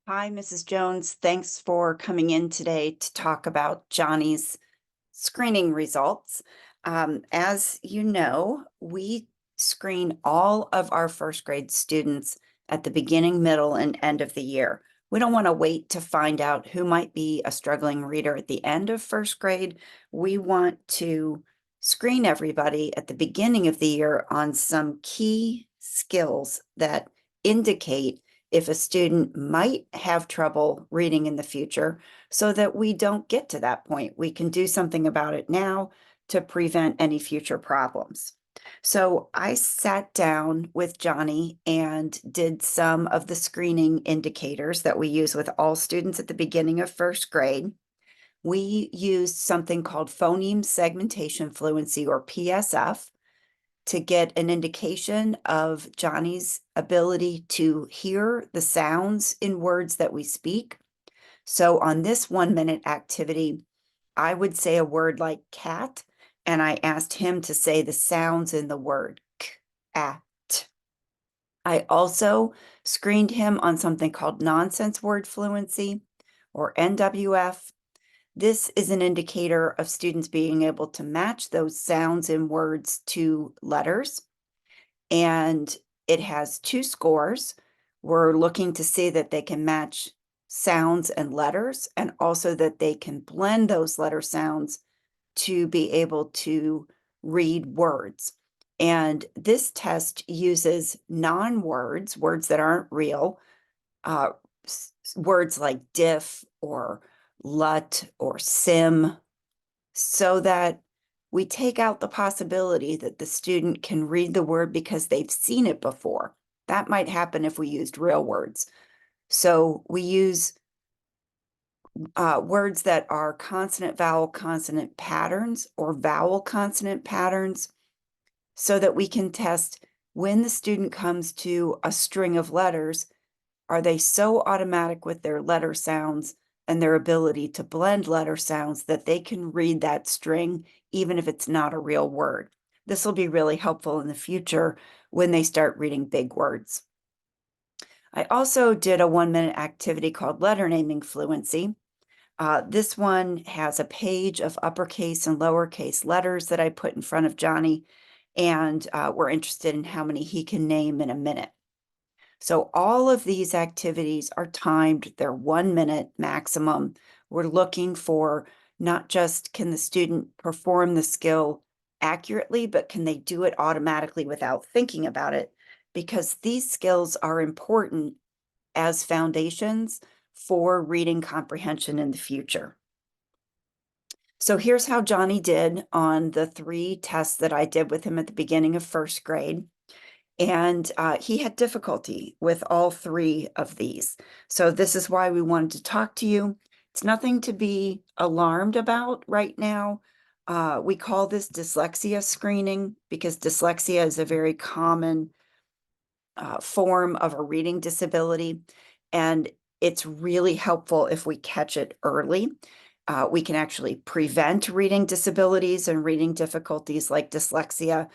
Hi, Mrs. Jones. Thanks for coming in today to talk about Johnny's screening results. As you know, we screen all of our first grade students at the beginning, middle, and end of the year. We don't want to wait to find out who might be a struggling reader at the end of first grade. We want to screen everybody at the beginning of the year on some key skills that indicate if a student might have trouble reading in the future so that we don't get to that point. We can do something about it now to prevent any future problems. So I sat down with Johnny and did some of the screening indicators that we use with all students at the beginning of first grade. We used something called phoneme segmentation fluency, or PSF, to get an indication of Johnny's ability to hear the sounds in words that we speak. So on this 1 minute activity, I would say a word like cat, and I asked him to say the sounds in the word k, at. I also screened him on something called nonsense word fluency, or NWF. This is an indicator of students being able to match those sounds in words to letters. And it has 2 scores. We're looking to see that they can match sounds and letters, and also that they can blend those letter sounds to be able to read words. And this test uses non-words, words that aren't real, uh, words like diff or lut or sim, so that we take out the possibility that the student can read the word because they've seen it before. That might happen if we used real words. So we use words that are consonant, vowel, consonant patterns or vowel consonant patterns so that we can test when the student comes to a string of letters, are they so automatic with their letter sounds and their ability to blend letter sounds that they can read that string even if it's not a real word? This will be really helpful in the future when they start reading big words. I also did a 1 minute activity called letter naming fluency. This one has a page of uppercase and lowercase letters that I put in front of Johnny, and we're interested in how many he can name in a minute. So all of these activities are timed, they're 1 minute maximum. We're looking for not just can the student perform the skill accurately, but can they do it automatically without thinking about it? Because these skills are important as foundations for reading comprehension in the future. So here's how Johnny did on the 3 tests that I did with him at the beginning of first grade. And he had difficulty with all 3 of these. So this is why we wanted to talk to you. It's nothing to be alarmed about right now. We call this dyslexia screening because dyslexia is a very common form of a reading disability, and it's really helpful if we catch it early. We can actually prevent reading disabilities and reading difficulties like dyslexia.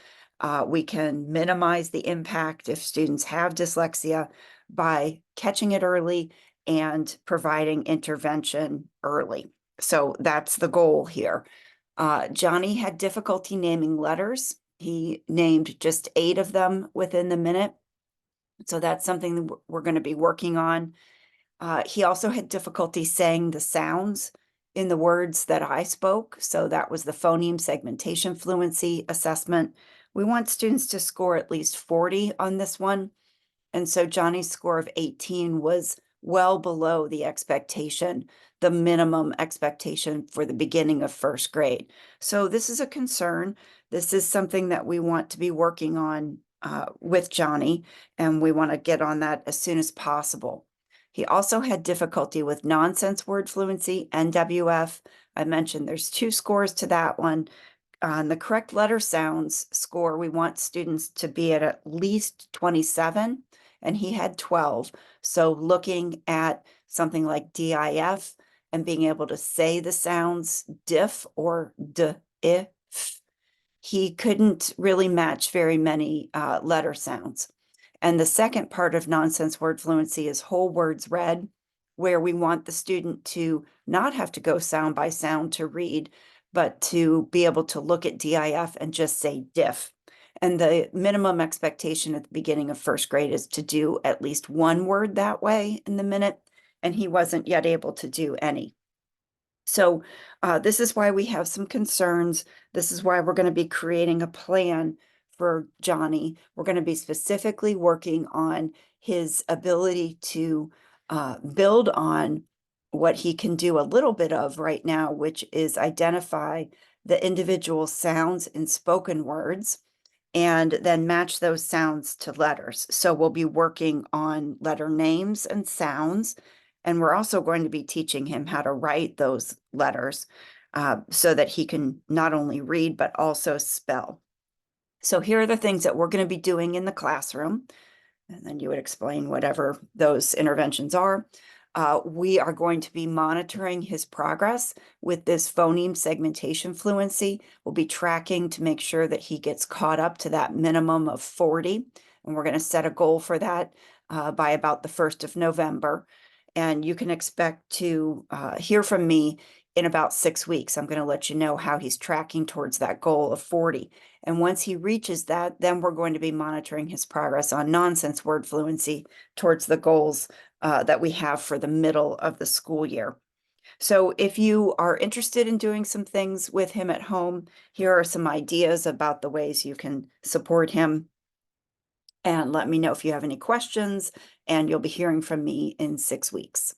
We can minimize the impact if students have dyslexia by catching it early and providing intervention early. So that's the goal here. Johnny had difficulty naming letters. He named just 8 of them within the minute. So that's something that we're going to be working on. He also had difficulty saying the sounds in the words that I spoke. So that was the phoneme segmentation fluency assessment. We want students to score at least 40 on this one. And so Johnny's score of 18 was well below the expectation, the minimum expectation for the beginning of first grade. So this is a concern. This is something that we want to be working on with Johnny, and we want to get on that as soon as possible. He also had difficulty with nonsense word fluency, NWF. I mentioned there's 2 scores to that one. On the correct letter sounds score, we want students to be at least 27, and he had 12. So looking at something like DIF and being able to say the sounds diff or if, he couldn't really match very many letter sounds. And the second part of nonsense word fluency is whole words read. where we want the student to not have to go sound by sound to read, but to be able to look at DIF and just say diff. And the minimum expectation at the beginning of first grade is to do at least one word that way in the minute, and he wasn't yet able to do any. So this is why we have some concerns. This is why we're going to be creating a plan for Johnny. We're going to be specifically working on his ability to build on what he can do a little bit of right now, which is identify the individual sounds in spoken words and then match those sounds to letters. So we'll be working on letter names and sounds, and we're also going to be teaching him how to write those letters so that he can not only read, but also spell. So here are the things that we're going to be doing in the classroom. And then you would explain whatever those interventions are. We are going to be monitoring his progress with this phoneme segmentation fluency. We'll be tracking to make sure that he gets caught up to that minimum of 40. And we're going to set a goal for that by about the 1st of November. And you can expect to hear from me in about 6 weeks. I'm going to let you know how he's tracking towards that goal of 40. And once he reaches that, then we're going to be monitoring his progress on nonsense word fluency towards the goals that we have for the middle of the school year. So if you are interested in doing some things with him at home, here are some ideas about the ways you can support him. And let me know if you have any questions, and you'll be hearing from me in 6 weeks.